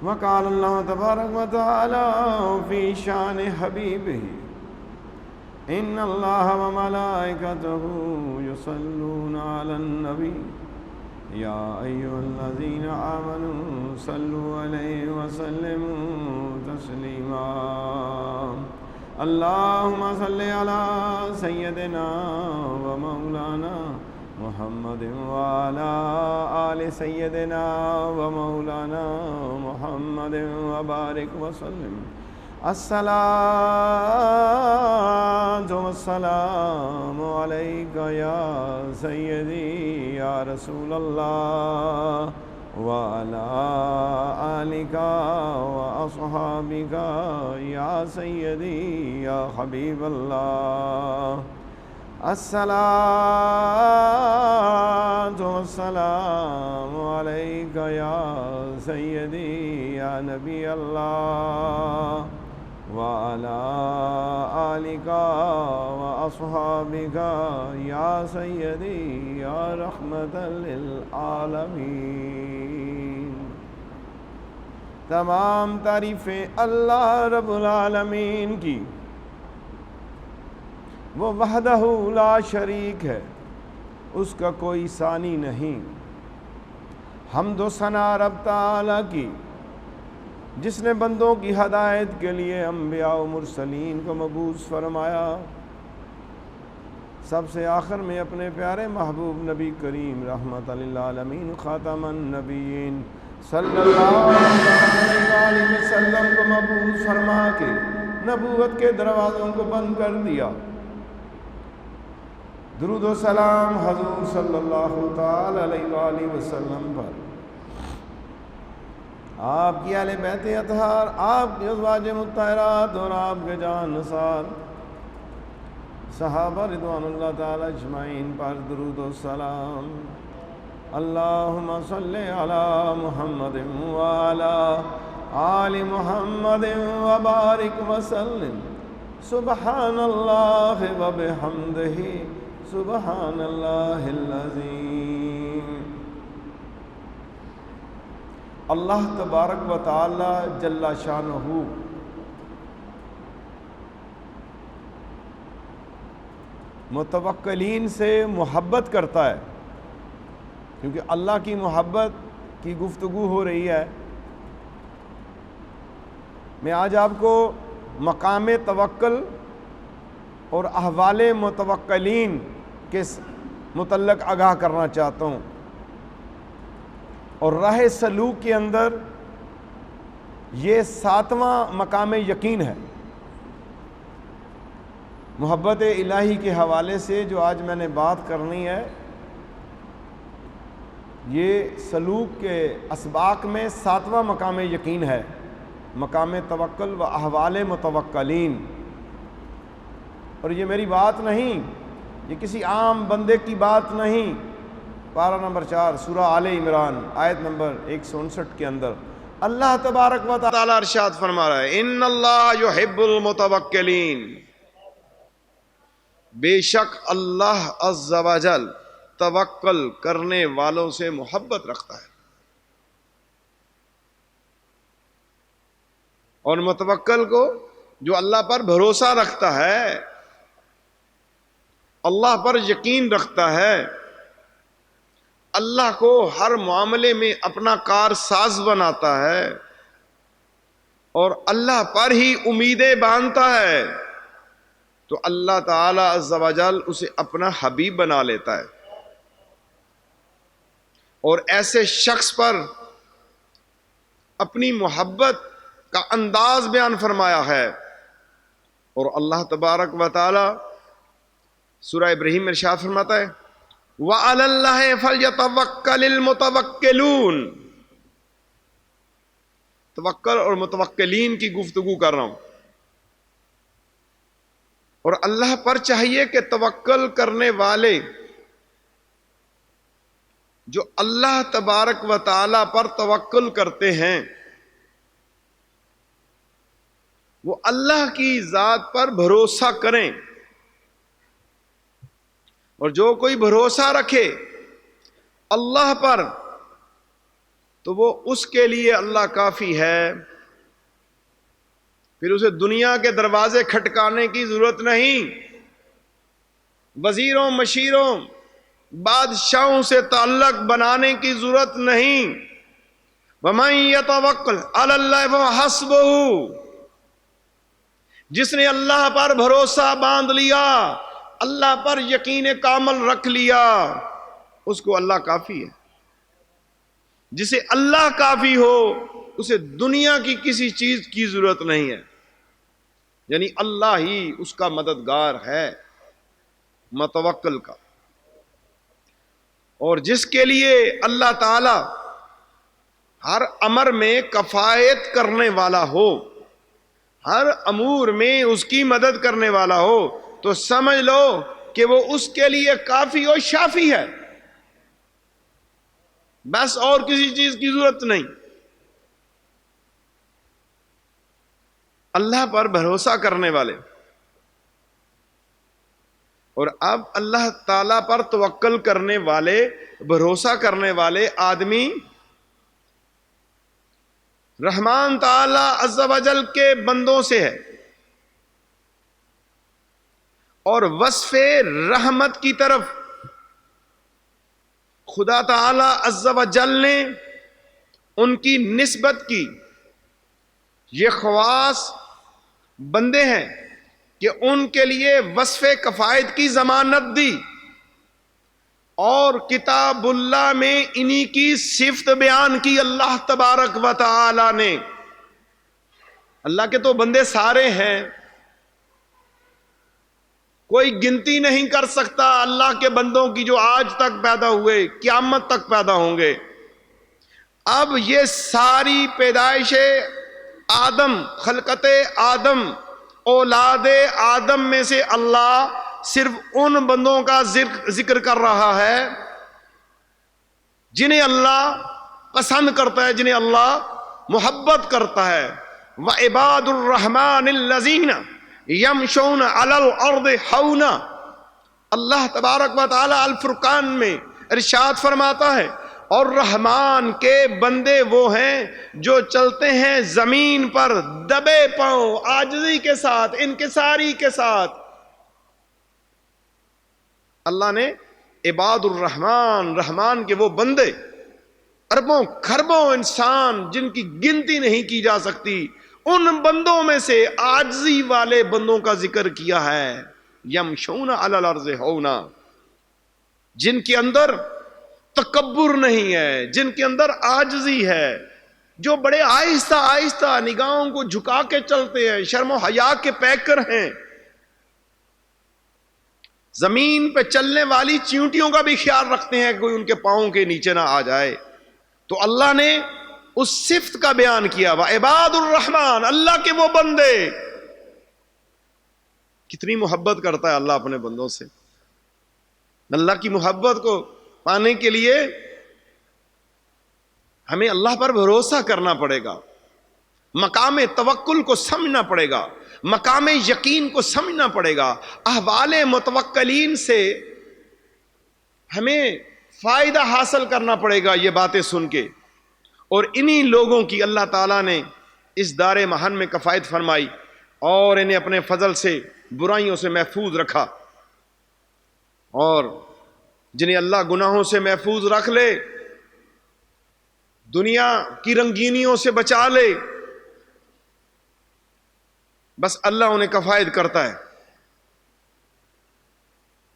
وقال اللہ تبارک و تعالی فی شان حبیبہ ان اللہ وملائکتہ یصلون علی النبی یا ایھا الذین آمنوا صلوا علیہ وسلموا تسلیما اللہم صلی علی سیدنا و مولانا محمد وعلی آل سیدنا و مولانا محمد وبارک وسلم الصلاۃ والسلام علیک یا سیدی یا رسول اللہ وعلی آلک واصحابک یا سیدی یا حبیب اللہ الصلاۃ والسلام علیک یا سیدی یا نبی اللہ وعلی آلک واصحابک یا سیدی یا رحمت للعالمین۔ تمام تعریفیں اللہ رب العالمین کی، وہ وحدہ لا شریک ہے، اس کا کوئی ثانی نہیں۔ حمد و ثنا رب تعالیٰ کی، جس نے بندوں کی ہدایت کے لیے انبیاء و مرسلین کو مبعوث فرمایا، سب سے آخر میں اپنے پیارے محبوب نبی کریم رحمت للعالمین خاتم النبیین صلی اللہ علیہ وسلم کو مبعوث فرما کے نبوت کے دروازوں کو بند کر دیا۔ درود و سلام حضور صلی اللہ تعالی علیہ وآلہ وسلم پر، آپ کی اہل بیت اطہار، آپ کی ازواج مطہرات اور آپ کے جان نثار صحابہ رضوان اللہ تعالی اجمعین پر درود و سلام۔ اللہم صلی علی محمد وعلی آل محمد وبارک وسلم سبحان اللہ وبحمدہ سبحان اللہ العظیم۔ اللہ تبارک و تعالی جل شانہ متوکلین سے محبت کرتا ہے، کیونکہ اللہ کی محبت کی گفتگو ہو رہی ہے۔ میں آج آپ کو مقام توکل اور احوال متوکلین کے متعلق آگاہ کرنا چاہتا ہوں، اور راہ سلوک کے اندر یہ 7واں مقام یقین ہے۔ محبت الہی کے حوالے سے جو آج میں نے بات کرنی ہے، یہ سلوک کے اسباق میں 7واں مقام یقین ہے، مقام توکل و احوال متوکلین۔ اور یہ میری بات نہیں، یہ کسی عام بندے کی بات نہیں۔ پارہ نمبر 4 سورہ آل عمران آیت نمبر 159 کے اندر اللہ تبارک و تعالی ارشاد فرما رہا ہے، ان اللہ یحب المتوکلین، بے شک اللہ عز و جل توکل کرنے والوں سے محبت رکھتا ہے۔ اور متوکل کو جو اللہ پر بھروسہ رکھتا ہے، اللہ پر یقین رکھتا ہے، اللہ کو ہر معاملے میں اپنا کار ساز بناتا ہے اور اللہ پر ہی امیدیں باندھتا ہے، تو اللہ تعالی عز و جل اسے اپنا حبیب بنا لیتا ہے۔ اور ایسے شخص پر اپنی محبت کا انداز بیان فرمایا ہے۔ اور اللہ تبارک و تعالی سورہ ابراہیم میں ارشاد فرماتا ہے، وَعَلَى اللَّهِ فَلْيَتَوَكَّلِ الْمُتَوَكِّلُونَ۔ توکل اور متوکلین کی گفتگو کر رہا ہوں، اور اللہ پر چاہیے کہ توکل کرنے والے جو اللہ تبارک و تعالی پر توکل کرتے ہیں، وہ اللہ کی ذات پر بھروسہ کریں، اور جو کوئی بھروسہ رکھے اللہ پر تو وہ اس کے لیے اللہ کافی ہے، پھر اسے دنیا کے دروازے کھٹکانے کی ضرورت نہیں، وزیروں مشیروں بادشاہوں سے تعلق بنانے کی ضرورت نہیں۔ وَمَن يَتَوَکَّلْ عَلَى اللَّهِ فَهُوَ حَسْبُهُ، جس نے اللہ پر بھروسہ باندھ لیا، اللہ پر یقین کامل رکھ لیا، اس کو اللہ کافی ہے۔ جسے اللہ کافی ہو اسے دنیا کی کسی چیز کی ضرورت نہیں ہے، یعنی اللہ ہی اس کا مددگار ہے متوکل کا۔ اور جس کے لیے اللہ تعالی ہر امر میں کفایت کرنے والا ہو، ہر امور میں اس کی مدد کرنے والا ہو، تو سمجھ لو کہ وہ اس کے لیے کافی اور شافی ہے، بس اور کسی چیز کی ضرورت نہیں۔ اللہ پر بھروسہ کرنے والے، اور اب اللہ تعالی پر توکل کرنے والے، بھروسہ کرنے والے آدمی رحمان تعالی عز و جل کے بندوں سے ہے، اور وصف رحمت کی طرف خدا تعالی عز و جل نے ان کی نسبت کی۔ یہ خواص بندے ہیں کہ ان کے لیے وصف کفایت کی ضمانت دی، اور کتاب اللہ میں انہی کی صفت بیان کی اللہ تبارک و تعالی نے۔ اللہ کے تو بندے سارے ہیں، کوئی گنتی نہیں کر سکتا اللہ کے بندوں کی جو آج تک پیدا ہوئے، قیامت تک پیدا ہوں گے۔ اب یہ ساری پیدائش آدم، خلقت آدم، اولاد آدم میں سے اللہ صرف ان بندوں کا ذکر کر رہا ہے جنہیں اللہ پسند کرتا ہے، جنہیں اللہ محبت کرتا ہے۔ وَعِبَادُ الرَّحْمَنِ الَّذِينَ يَمْشُونَ عَلَى الْأَرْضِ حَوْنًا، اللہ تبارک و تعالی الفرقان میں ارشاد فرماتا ہے، اور رحمان کے بندے وہ ہیں جو چلتے ہیں زمین پر دبے پاؤں، عاجزی کے ساتھ، انکساری کے ساتھ۔ اللہ نے عباد الرحمن، رحمان کے وہ بندے، اربوں کھربوں انسان جن کی گنتی نہیں کی جا سکتی، ان بندوں میں سے عاجزی والے بندوں کا ذکر کیا ہے۔ یمشون علی الارض ہونا، جن کے اندر تکبر نہیں ہے، جن کے اندر عاجزی ہے، جو بڑے آہستہ آہستہ نگاہوں کو جھکا کے چلتے ہیں، شرم و حیا کے پیکر ہیں، زمین پہ چلنے والی چیونٹیوں کا بھی خیال رکھتے ہیں کہ کوئی ان کے پاؤں کے نیچے نہ آ جائے۔ تو اللہ نے اس صفت کا بیان کیا، وعباد الرحمن، اللہ کے وہ بندے۔ کتنی محبت کرتا ہے اللہ اپنے بندوں سے۔ اللہ کی محبت کو پانے کے لیے ہمیں اللہ پر بھروسہ کرنا پڑے گا، مقام توکل کو سمجھنا پڑے گا، مقام یقین کو سمجھنا پڑے گا۔ احوال متوکلین سے ہمیں فائدہ حاصل کرنا پڑے گا یہ باتیں سن کے، اور انہی لوگوں کی اللہ تعالیٰ نے اس دار محن میں کفایت فرمائی، اور انہیں اپنے فضل سے برائیوں سے محفوظ رکھا، اور جنہیں اللہ گناہوں سے محفوظ رکھ لے، دنیا کی رنگینیوں سے بچا لے، بس اللہ انہیں کفایت کرتا ہے۔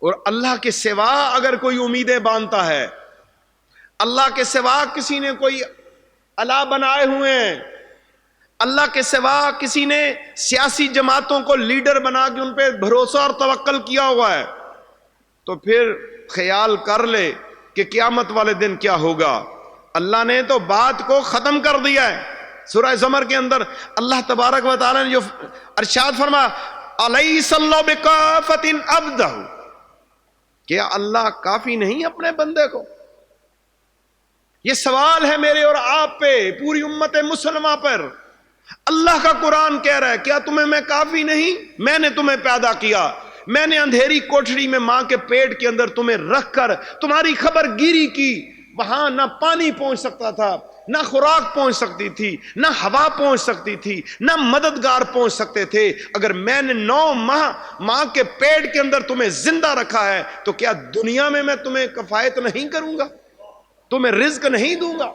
اور اللہ کے سوا اگر کوئی امیدیں باندھتا ہے، اللہ کے سوا کسی نے کوئی الہ بنائے ہوئے ہیں، اللہ کے سوا کسی نے سیاسی جماعتوں کو لیڈر بنا کے ان پہ بھروسہ اور توکل کیا ہوا ہے، تو پھر خیال کر لے کہ قیامت والے دن کیا ہوگا۔ اللہ نے تو بات کو ختم کر دیا ہے۔ سورہ زمر کے اندر اللہ تبارک و تعالی نے جو ارشاد فرما، الیس اللہ بکافۃ عبدہ، کیا اللہ کافی نہیں اپنے بندے کو؟ یہ سوال ہے میرے اور آپ پہ، پوری امت مسلمہ پر۔ اللہ کا قرآن کہہ رہا ہے، کیا تمہیں میں کافی نہیں؟ میں نے تمہیں پیدا کیا، میں نے اندھیری کوٹھری میں ماں کے پیٹ کے اندر تمہیں رکھ کر تمہاری خبر گیری کی، وہاں نہ پانی پہنچ سکتا تھا، نہ خوراک پہنچ سکتی تھی، نہ ہوا پہنچ سکتی تھی، نہ مددگار پہنچ سکتے تھے۔ اگر میں نے 9 ماہ ماں کے پیٹ کے اندر تمہیں زندہ رکھا ہے تو کیا دنیا میں تمہیں کفایت نہیں کروں گا؟ تمہیں رزق نہیں دوں گا؟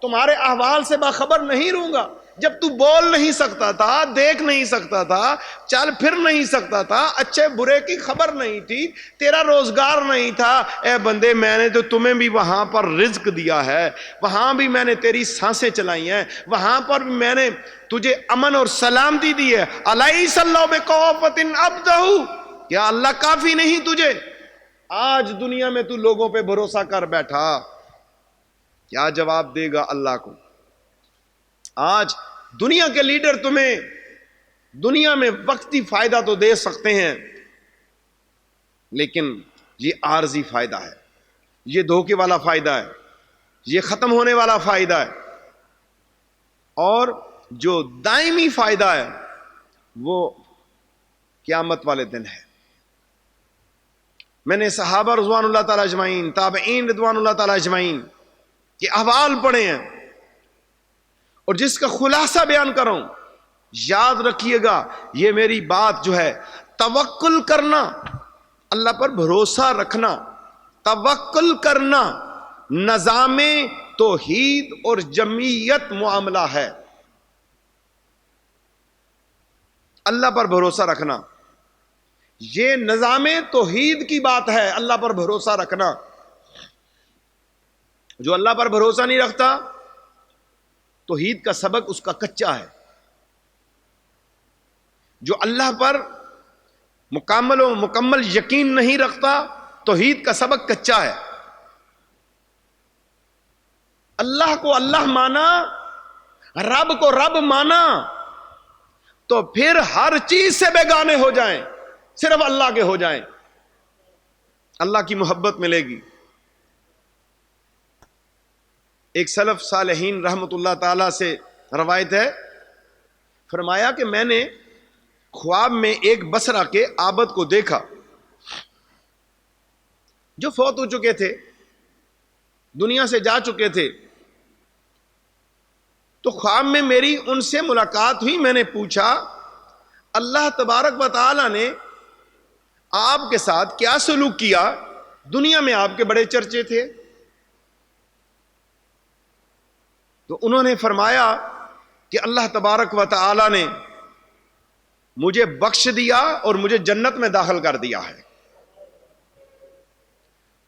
تمہارے احوال سے باخبر نہیں رہوں گا؟ جب تو بول نہیں سکتا تھا، دیکھ نہیں سکتا تھا، چل پھر نہیں سکتا تھا، اچھے برے کی خبر نہیں تھی، تیرا روزگار نہیں تھا، اے بندے میں نے تو تمہیں بھی وہاں پر رزق دیا ہے، وہاں بھی میں نے تیری سانسیں چلائی ہیں، وہاں پر بھی میں نے تجھے امن اور سلامتی دی ہے۔ الیس اللہ بکوفۃ عبدہ، کیا اللہ کافی نہیں تجھے؟ آج دنیا میں تو لوگوں پہ بھروسہ کر بیٹھا، کیا جواب دے گا اللہ کو؟ آج دنیا کے لیڈر تمہیں دنیا میں وقتی فائدہ تو دے سکتے ہیں، لیکن یہ عارضی فائدہ ہے، یہ دھوکے والا فائدہ ہے، یہ ختم ہونے والا فائدہ ہے، اور جو دائمی فائدہ ہے وہ قیامت والے دن ہے۔ میں نے صحابہ رضوان اللہ تعالی اجمعین، تابعین رضوان اللہ تعالی اجمعین کے احوال پڑھے ہیں، اور جس کا خلاصہ بیان کروں، یاد رکھیے گا یہ میری بات جو ہے، توکل کرنا، اللہ پر بھروسہ رکھنا، توکل کرنا نظام توحید اور جمعیت معاملہ ہے۔ اللہ پر بھروسہ رکھنا یہ نظام توحید کی بات ہے، اللہ پر بھروسہ رکھنا۔ جو اللہ پر بھروسہ نہیں رکھتا، توحید کا سبق اس کا کچا ہے۔ جو اللہ پر مکمل یقین نہیں رکھتا، توحید کا سبق کچا ہے۔ اللہ کو اللہ مانا، رب کو رب مانا، تو پھر ہر چیز سے بیگانے ہو جائیں، صرف اللہ کے ہو جائیں، اللہ کی محبت ملے گی۔ ایک سلف صالحین رحمت اللہ تعالی سے روایت ہے، فرمایا کہ میں نے خواب میں ایک بصرہ کے عابد کو دیکھا جو فوت ہو چکے تھے، دنیا سے جا چکے تھے۔ تو خواب میں میری ان سے ملاقات ہوئی، میں نے پوچھا اللہ تبارک و تعالی نے آپ کے ساتھ کیا سلوک کیا؟ دنیا میں آپ کے بڑے چرچے تھے۔ تو انہوں نے فرمایا کہ اللہ تبارک و تعالی نے مجھے بخش دیا اور مجھے جنت میں داخل کر دیا ہے۔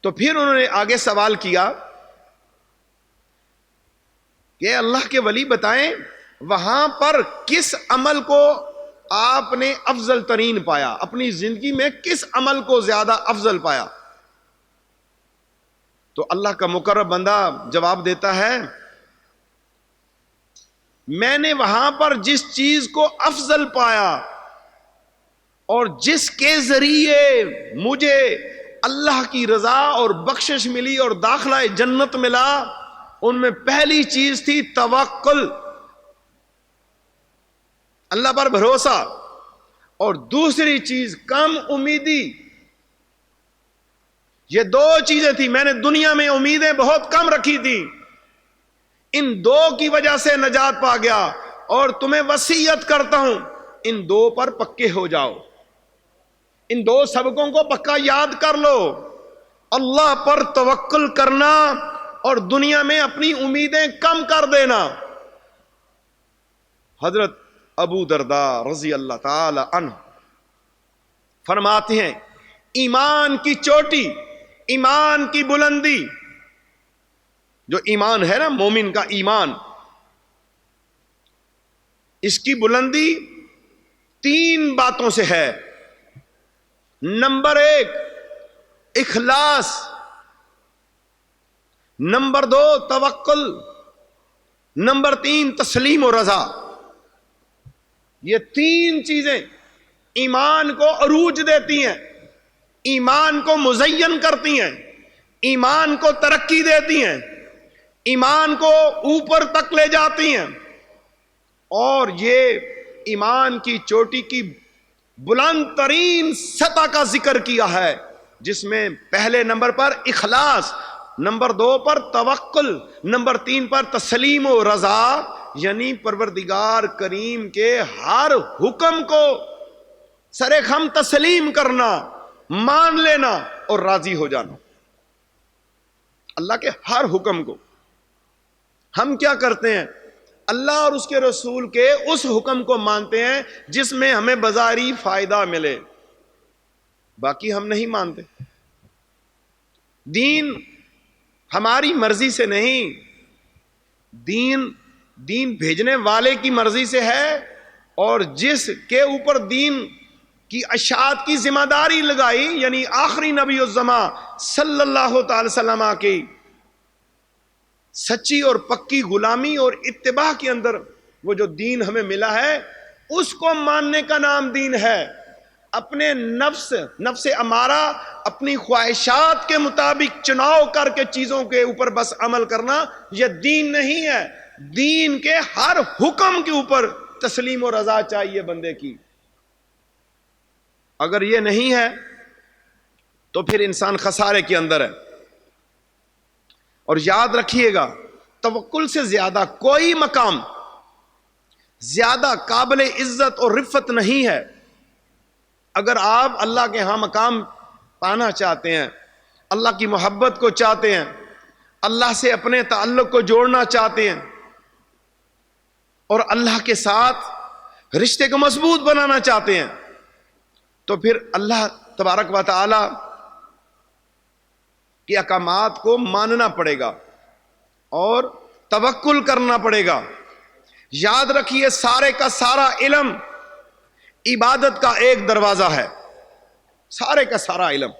تو پھر انہوں نے آگے سوال کیا کہ اللہ کے ولی بتائیں وہاں پر کس عمل کو آپ نے افضل ترین پایا، اپنی زندگی میں کس عمل کو زیادہ افضل پایا؟ تو اللہ کا مقرب بندہ جواب دیتا ہے، میں نے وہاں پر جس چیز کو افضل پایا اور جس کے ذریعے مجھے اللہ کی رضا اور بخشش ملی اور داخلہ جنت ملا، ان میں پہلی چیز تھی توکل، اللہ پر بھروسہ، اور دوسری چیز کم امیدی۔ یہ 2 چیزیں تھی، میں نے دنیا میں امیدیں بہت کم رکھی تھی، ان 2 کی وجہ سے نجات پا گیا، اور تمہیں وصیت کرتا ہوں ان 2 پر پکے ہو جاؤ، ان 2 سبقوں کو پکا یاد کر لو، اللہ پر توکل کرنا اور دنیا میں اپنی امیدیں کم کر دینا۔ حضرت ابو درداء رضی اللہ تعالی عنہ فرماتے ہیں ایمان کی چوٹی، ایمان کی بلندی، جو ایمان ہے نا مومن کا ایمان، اس کی بلندی 3 باتوں سے ہے۔ نمبر 1 اخلاص، نمبر 2 توکل، نمبر 3 تسلیم و رضا۔ یہ 3 چیزیں ایمان کو عروج دیتی ہیں، ایمان کو مزین کرتی ہیں، ایمان کو ترقی دیتی ہیں، ایمان کو اوپر تک لے جاتی ہیں، اور یہ ایمان کی چوٹی کی بلند ترین سطح کا ذکر کیا ہے، جس میں پہلے نمبر پر اخلاص، نمبر 2 پر توکل، نمبر 3 پر تسلیم و رضا، یعنی پروردگار کریم کے ہر حکم کو سر خم تسلیم کرنا، مان لینا اور راضی ہو جانا۔ اللہ کے ہر حکم کو ہم کیا کرتے ہیں؟ اللہ اور اس کے رسول کے اس حکم کو مانتے ہیں جس میں ہمیں بظاہری فائدہ ملے، باقی ہم نہیں مانتے۔ دین ہماری مرضی سے نہیں، دین بھیجنے والے کی مرضی سے ہے، اور جس کے اوپر دین کی اشاعت کی ذمہ داری لگائی، یعنی آخری نبی الزماں صلی اللہ تعالی وسلم کی سچی اور پکی غلامی اور اتباع کے اندر وہ جو دین ہمیں ملا ہے، اس کو ماننے کا نام دین ہے۔ اپنے نفس امارہ، اپنی خواہشات کے مطابق چناؤ کر کے چیزوں کے اوپر بس عمل کرنا، یہ دین نہیں ہے۔ دین کے ہر حکم کے اوپر تسلیم و رضا چاہیے بندے کی۔ اگر یہ نہیں ہے تو پھر انسان خسارے کے اندر ہے۔ اور یاد رکھیے گا، توکل سے زیادہ کوئی مقام زیادہ قابل عزت اور رفعت نہیں ہے۔ اگر آپ اللہ کے ہاں مقام پانا چاہتے ہیں، اللہ کی محبت کو چاہتے ہیں، اللہ سے اپنے تعلق کو جوڑنا چاہتے ہیں، اور اللہ کے ساتھ رشتے کو مضبوط بنانا چاہتے ہیں، تو پھر اللہ تبارک و تعالی کے احکامات کو ماننا پڑے گا اور توکل کرنا پڑے گا۔ یاد رکھیے، سارے کا سارا علم عبادت کا ایک دروازہ ہے، سارے کا سارا علم۔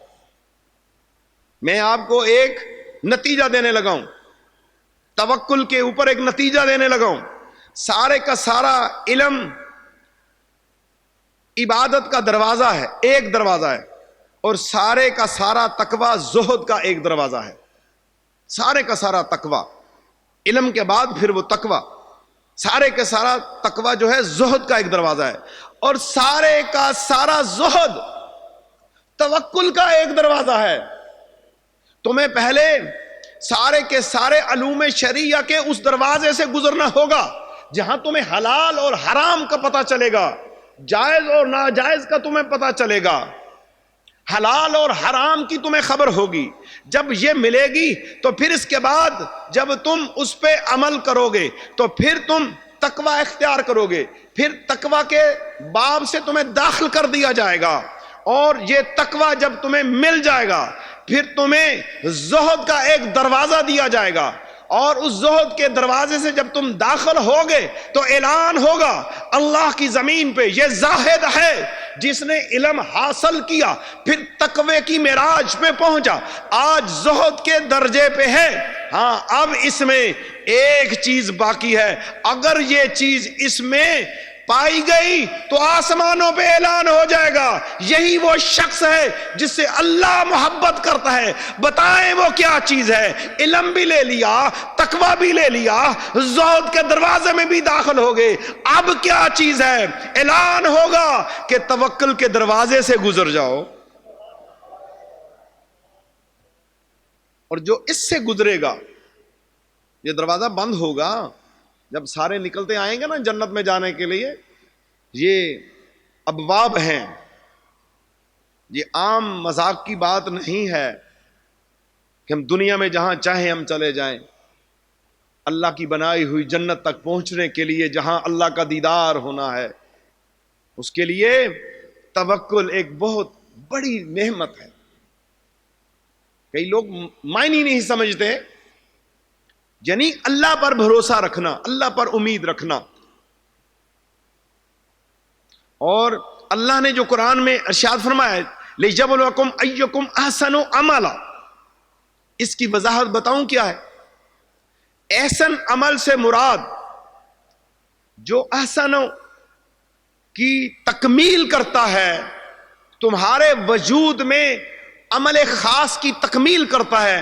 میں آپ کو ایک نتیجہ دینے لگا ہوں، توکل کے اوپر ایک نتیجہ دینے لگا ہوں۔ سارے کا سارا علم عبادت کا دروازہ ہے، ایک دروازہ ہے، اور سارے کا سارا تقوی زہد کا ایک دروازہ ہے۔ سارے کا سارا تقوی، علم کے بعد پھر وہ تقوی، سارے کا سارا تقوی جو ہے زہد کا ایک دروازہ ہے، اور سارے کا سارا زہد توکل کا ایک دروازہ ہے۔ تمہیں پہلے سارے کے سارے علوم شریعہ کے اس دروازے سے گزرنا ہوگا جہاں تمہیں حلال اور حرام کا پتہ چلے گا، جائز اور ناجائز کا تمہیں پتہ چلے گا، حلال اور حرام کی تمہیں خبر ہوگی۔ جب یہ ملے گی تو پھر اس کے بعد جب تم اس پہ عمل کرو گے تو پھر تم تقوی اختیار کرو گے، پھر تقوی کے باب سے تمہیں داخل کر دیا جائے گا، اور یہ تقوی جب تمہیں مل جائے گا پھر تمہیں زہد کا ایک دروازہ دیا جائے گا، اور اس زہد کے دروازے سے جب تم داخل ہوگے تو اعلان ہوگا اللہ کی زمین پہ یہ زاہد ہے جس نے علم حاصل کیا، پھر تقوی کی معراج پہ پہنچا، آج زہد کے درجے پہ ہے۔ ہاں، اب اس میں ایک چیز باقی ہے، اگر یہ چیز اس میں پائی گئی تو آسمانوں پہ اعلان ہو جائے گا یہی وہ شخص ہے جس سے اللہ محبت کرتا ہے۔ بتائیں وہ کیا چیز ہے؟ علم بھی لے لیا، تقوی بھی لے لیا، زہد کے دروازے میں بھی داخل ہو گئے، اب کیا چیز ہے؟ اعلان ہوگا کہ توکل کے دروازے سے گزر جاؤ، اور جو اس سے گزرے گا یہ دروازہ بند ہوگا جب سارے نکلتے آئیں گے نا جنت میں جانے کے لیے۔ یہ ابواب ہیں، یہ عام مذاق کی بات نہیں ہے کہ ہم دنیا میں جہاں چاہیں ہم چلے جائیں۔ اللہ کی بنائی ہوئی جنت تک پہنچنے کے لیے جہاں اللہ کا دیدار ہونا ہے، اس کے لیے توکل ایک بہت بڑی نعمت ہے۔ کئی لوگ معنی نہیں سمجھتے، یعنی اللہ پر بھروسہ رکھنا، اللہ پر امید رکھنا۔ اور اللہ نے جو قرآن میں ارشاد فرمایا ہے لِيَبْلُوَكُمْ أَيُّكُمْ أَحْسَنُ عَمَلًا، اس کی وضاحت بتاؤں کیا ہے؟ احسن عمل سے مراد جو احسن کی تکمیل کرتا ہے، تمہارے وجود میں عمل خاص کی تکمیل کرتا ہے،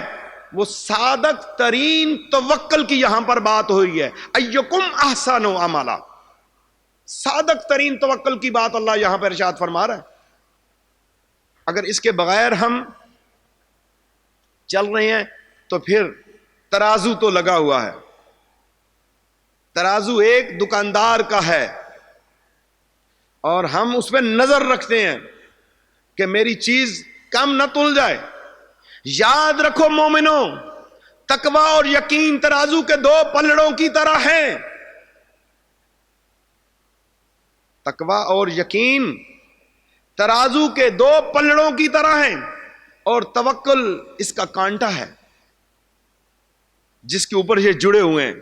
وہ صادق ترین توکل کی یہاں پر بات ہوئی ہے۔ ایکم احسن عملا، صادق ترین توکل کی بات اللہ یہاں پر ارشاد فرما رہا ہے۔ اگر اس کے بغیر ہم چل رہے ہیں تو پھر ترازو تو لگا ہوا ہے. ترازو ایک دکاندار کا ہے اور ہم اس پہ نظر رکھتے ہیں کہ میری چیز کم نہ تل جائے. یاد رکھو مومنوں، تقوی اور یقین ترازو کے دو پلڑوں کی طرح ہیں. تقوی اور یقین ترازو کے دو پلڑوں کی طرح ہیں، اور توکل اس کا کانٹا ہے جس کے اوپر یہ جڑے ہوئے ہیں.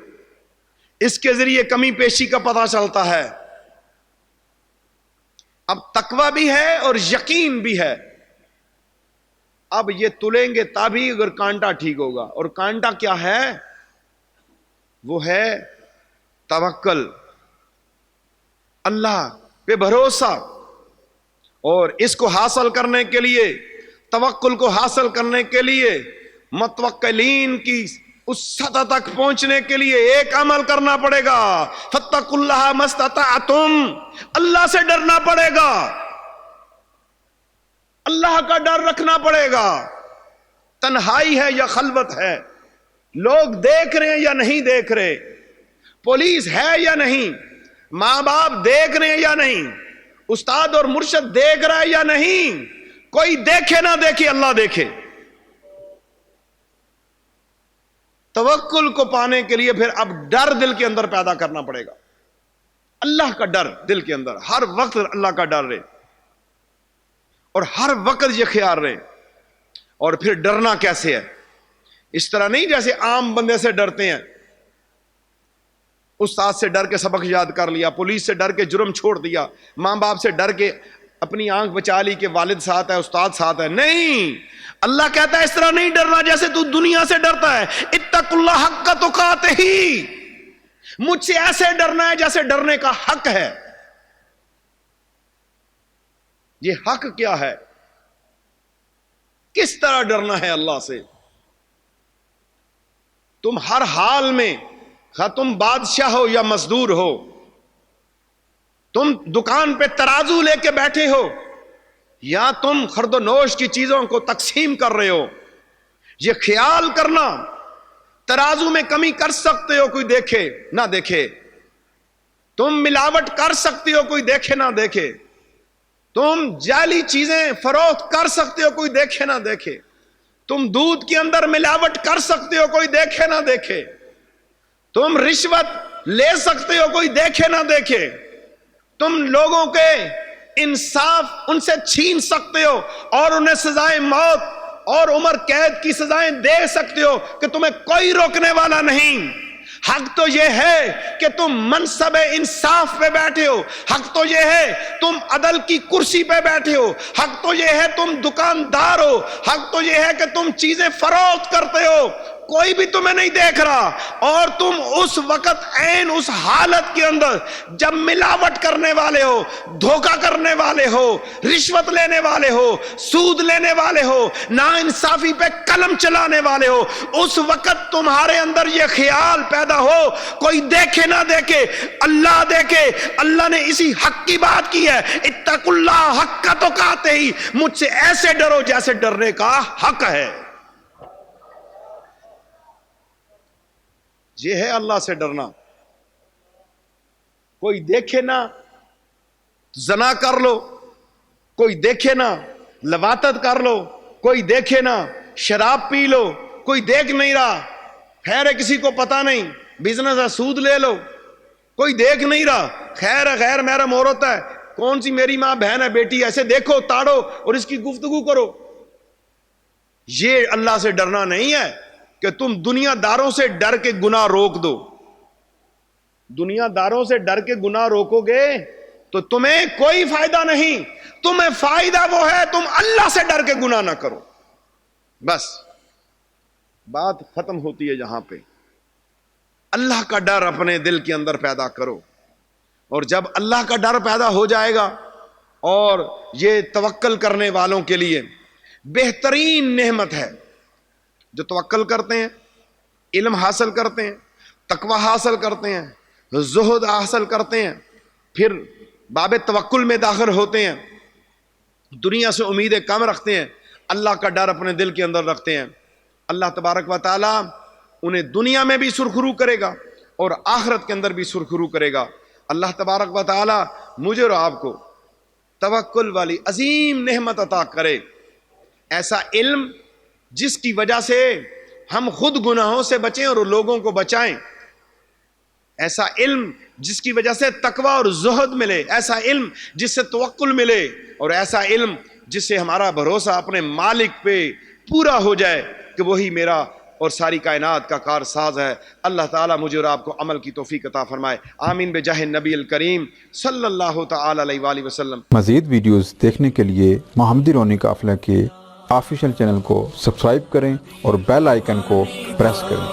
اس کے ذریعے کمی پیشی کا پتہ چلتا ہے. اب تقوی بھی ہے اور یقین بھی ہے. اب یہ تلیں گے تبھی اگر کانٹا ٹھیک ہوگا. اور کانٹا کیا ہے؟ وہ ہے توکل، اللہ پہ بھروسہ. اور اس کو حاصل کرنے کے لیے، توکل کو حاصل کرنے کے لیے، متوکلین کی اس سطح تک پہنچنے کے لیے ایک عمل کرنا پڑے گا. فاتقوا اللہ ما استطعتم، اللہ سے ڈرنا پڑے گا، اللہ کا ڈر رکھنا پڑے گا. تنہائی ہے یا خلوت ہے، لوگ دیکھ رہے ہیں یا نہیں دیکھ رہے، پولیس ہے یا نہیں، ماں باپ دیکھ رہے ہیں یا نہیں، استاد اور مرشد دیکھ رہا ہے یا نہیں، کوئی دیکھے نہ دیکھے اللہ دیکھے. توکل کو پانے کے لیے پھر اب ڈر دل کے اندر پیدا کرنا پڑے گا. اللہ کا ڈر دل کے اندر، ہر وقت اللہ کا ڈر رہے اور ہر وقت یہ خیال رہے. اور پھر ڈرنا کیسے ہے؟ اس طرح نہیں جیسے عام بندے سے ڈرتے ہیں. استاد سے ڈر کے سبق یاد کر لیا، پولیس سے ڈر کے جرم چھوڑ دیا، ماں باپ سے ڈر کے اپنی آنکھ بچا لی کہ والد ساتھ ہے، استاد ساتھ ہے. نہیں، اللہ کہتا ہے اس طرح نہیں ڈرنا جیسے تو دنیا سے ڈرتا ہے. اتقوا اللہ حق تقاتہ، مجھ سے ایسے ڈرنا ہے جیسے ڈرنے کا حق ہے. یہ حق کیا ہے؟ کس طرح ڈرنا ہے اللہ سے؟ تم ہر حال میں، خواہ تم بادشاہ ہو یا مزدور ہو، تم دکان پہ ترازو لے کے بیٹھے ہو یا تم خرد و نوش کی چیزوں کو تقسیم کر رہے ہو، یہ خیال کرنا ترازو میں کمی کر سکتے ہو، کوئی دیکھے نہ دیکھے. تم ملاوٹ کر سکتے ہو، کوئی دیکھے نہ دیکھے. تم جعلی چیزیں فروخت کر سکتے ہو، کوئی دیکھے نہ دیکھے. تم دودھ کے اندر ملاوٹ کر سکتے ہو، کوئی دیکھے نہ دیکھے. تم رشوت لے سکتے ہو، کوئی دیکھے نہ دیکھے. تم لوگوں کے انصاف ان سے چھین سکتے ہو اور انہیں سزائے موت اور عمر قید کی سزائیں دے سکتے ہو کہ تمہیں کوئی روکنے والا نہیں. حق تو یہ ہے کہ تم منصب انصاف پہ بیٹھے ہو، حق تو یہ ہے تم عدل کی کرسی پہ بیٹھے ہو، حق تو یہ ہے تم دکاندار ہو، حق تو یہ ہے کہ تم چیزیں فروخت کرتے ہو، کوئی بھی تمہیں نہیں دیکھ رہا. اور تم اس وقت عین اس حالت کے اندر جب ملاوٹ کرنے والے ہو، دھوکہ کرنے والے ہو، رشوت لینے والے ہو، سود لینے والے ہو، ناانصافی پہ قلم چلانے والے ہو، اس وقت تمہارے اندر یہ خیال پیدا ہو کوئی دیکھے نہ دیکھے اللہ دیکھے. اللہ نے اسی حق کی بات کی ہے، اتقوا اللہ حق تقاتہ، مجھ سے ایسے ڈرو جیسے ڈرنے کا حق ہے. یہ ہے اللہ سے ڈرنا. کوئی دیکھے نہ زنا کر لو، کوئی دیکھے نہ لواطت کر لو، کوئی دیکھے نہ شراب پی لو، کوئی دیکھ نہیں رہا، خیر ہے کسی کو پتہ نہیں، بزنس ہے سود لے لو، کوئی دیکھ نہیں رہا، خیر ہے خیر محرم عورت ہے، کون سی میری ماں بہن ہے بیٹی، ایسے دیکھو تاڑو اور اس کی گفتگو کرو. یہ اللہ سے ڈرنا نہیں ہے کہ تم دنیا داروں سے ڈر کے گناہ روک دو. دنیا داروں سے ڈر کے گناہ روکو گے تو تمہیں کوئی فائدہ نہیں. تمہیں فائدہ وہ ہے تم اللہ سے ڈر کے گناہ نہ کرو. بس بات ختم ہوتی ہے یہاں پہ. اللہ کا ڈر اپنے دل کے اندر پیدا کرو، اور جب اللہ کا ڈر پیدا ہو جائے گا، اور یہ توکل کرنے والوں کے لیے بہترین نعمت ہے. جو توکل کرتے ہیں، علم حاصل کرتے ہیں، تقوی حاصل کرتے ہیں، زہد حاصل کرتے ہیں، پھر باب توکل میں داخل ہوتے ہیں، دنیا سے امیدیں کم رکھتے ہیں، اللہ کا ڈر اپنے دل کے اندر رکھتے ہیں، اللہ تبارک و تعالی انہیں دنیا میں بھی سرخرو کرے گا اور آخرت کے اندر بھی سرخرو کرے گا۔ اللہ تبارک و تعالی مجھے اور آپ کو توکل والی عظیم نعمت عطا کرے، ایسا علم جس کی وجہ سے ہم خود گناہوں سے بچیں اور لوگوں کو بچائیں، ایسا علم جس کی وجہ سے تقوی اور زہد ملے، ایسا علم جس سے توکل ملے، اور ایسا علم جس سے ہمارا بھروسہ اپنے مالک پہ پورا ہو جائے کہ وہی میرا اور ساری کائنات کا کارساز ہے۔ اللہ تعالیٰ مجھے اور آپ کو عمل کی توفیق عطا فرمائے، آمین بجاہ نبی الکریم صلی اللہ تعالی علیہ وآلہ وسلم۔ مزید ویڈیوز دیکھنے کے لیے محمدی رونی قافلہ کے آفیشیل چینل کو سبسکرائب کریں اور بیل آئیکن کو پریس کریں۔